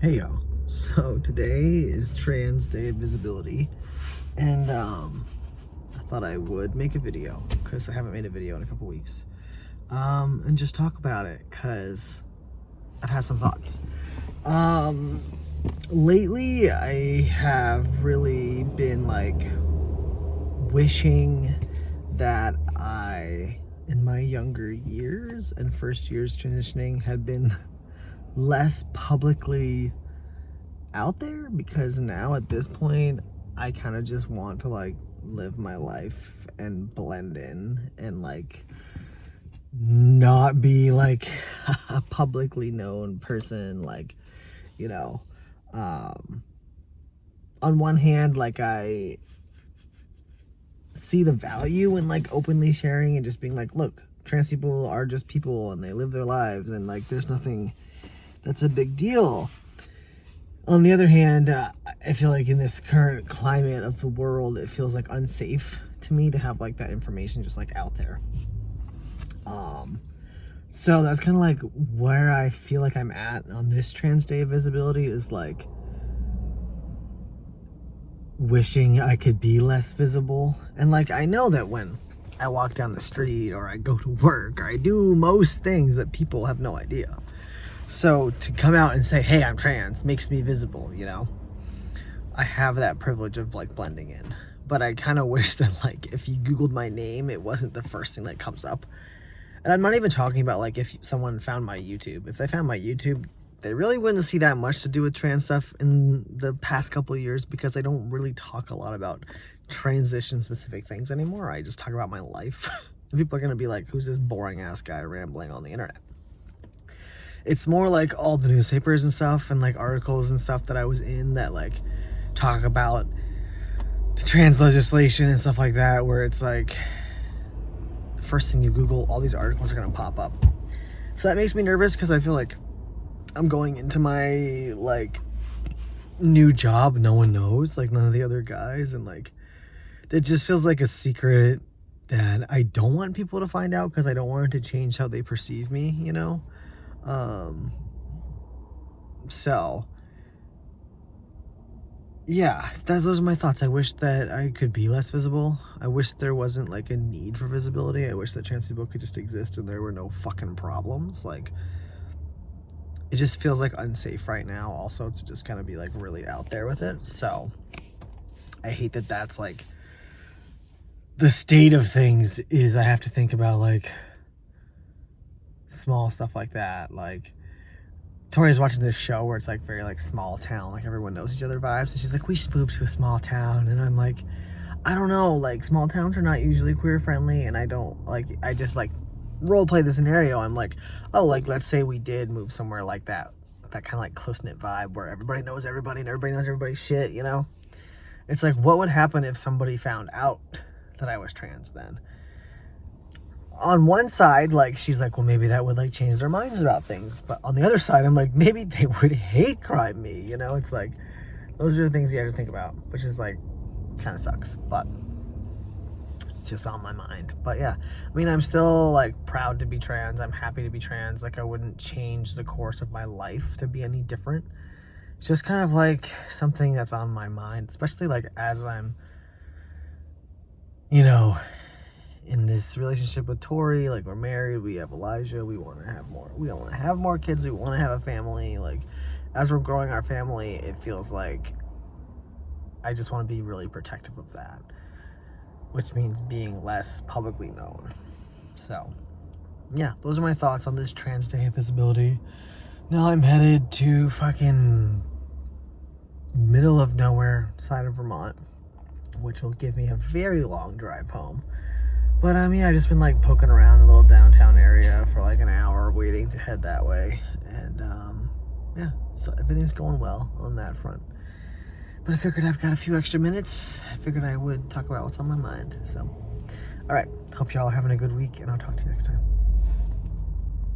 Hey y'all. So today is Trans Day of Visibility, and I thought I would make a video because I haven't made a video in a couple weeks, and just talk about it because I've had some thoughts. Lately I have really been like wishing that I, in my younger years and first years transitioning, had been less publicly out there, because now at this point I kind of just want to like live my life and blend in and like not be like a publicly known person, like, you know. On one hand, like, I see the value in like openly sharing and just being like, look, trans people are just people and they live their lives and like there's nothing that's a big deal. On the other hand, I feel like in this current climate of the world, it feels like unsafe to me to have like that information just like out there. So that's kind of like where I feel like I'm at on this Trans Day of Visibility, is like wishing I could be less visible. And like, I know that when I walk down the street or I go to work or I do most things that people have no idea. So to come out and say, hey, I'm trans, makes me visible, you know? I have that privilege of like blending in. But I kind of wish that like if you Googled my name, it wasn't the first thing that comes up. And I'm not even talking about like if someone found my YouTube. If they found my YouTube, they really wouldn't see that much to do with trans stuff in the past couple of years, because I don't really talk a lot about transition specific things anymore. I just talk about my life. And people are going to be like, who's this boring ass guy rambling on the internet? It's more like all the newspapers and stuff and like articles and stuff that I was in that like talk about the trans legislation and stuff like that, where it's like the first thing you Google, all these articles are going to pop up. So that makes me nervous, because I feel like I'm going into my like new job. No one knows, like none of the other guys. And like, it just feels like a secret that I don't want people to find out, because I don't want it to change how they perceive me, you know? So yeah, those are my thoughts. I wish that I could be less visible. I wish there wasn't like a need for visibility. I wish that trans people could just exist and there were no fucking problems. Like, it just feels like unsafe right now also to just kind of be like really out there with it. So I hate that that's like the state of things, is I have to think about like small stuff like that. Like, Tori's watching this show where it's like very like small town, like everyone knows each other vibes, and she's like, we should move to a small town. And I'm like, I don't know, like small towns are not usually queer friendly, and I don't like, I just like role play the scenario. I'm like, oh, like let's say we did move somewhere like that kind of like close-knit vibe where everybody knows everybody and everybody knows everybody's shit, you know? It's like, what would happen if somebody found out that I was trans then? On one side, like, she's like, well, maybe that would like change their minds about things. But on the other side, I'm like, maybe they would hate crime me, you know? It's like, those are the things you have to think about, which is like, kind of sucks, but it's just on my mind. But yeah, I mean, I'm still like proud to be trans. I'm happy to be trans. Like, I wouldn't change the course of my life to be any different. It's just kind of like something that's on my mind, especially like as I'm, you know, in this relationship with Tori. Like, we're married, we have Elijah, we want to have more kids, we want to have a family. Like, as we're growing our family, it feels like I just want to be really protective of that, which means being less publicly known. So yeah, those are my thoughts on this Trans Day of Visibility. Now I'm headed to fucking middle of nowhere side of Vermont, which will give me a very long drive home. But yeah, I just been like poking around the little downtown area for like an hour waiting to head that way. And yeah, so everything's going well on that front. But I figured I've got a few extra minutes. I figured I would talk about what's on my mind. So, all right, hope y'all are having a good week, and I'll talk to you next time.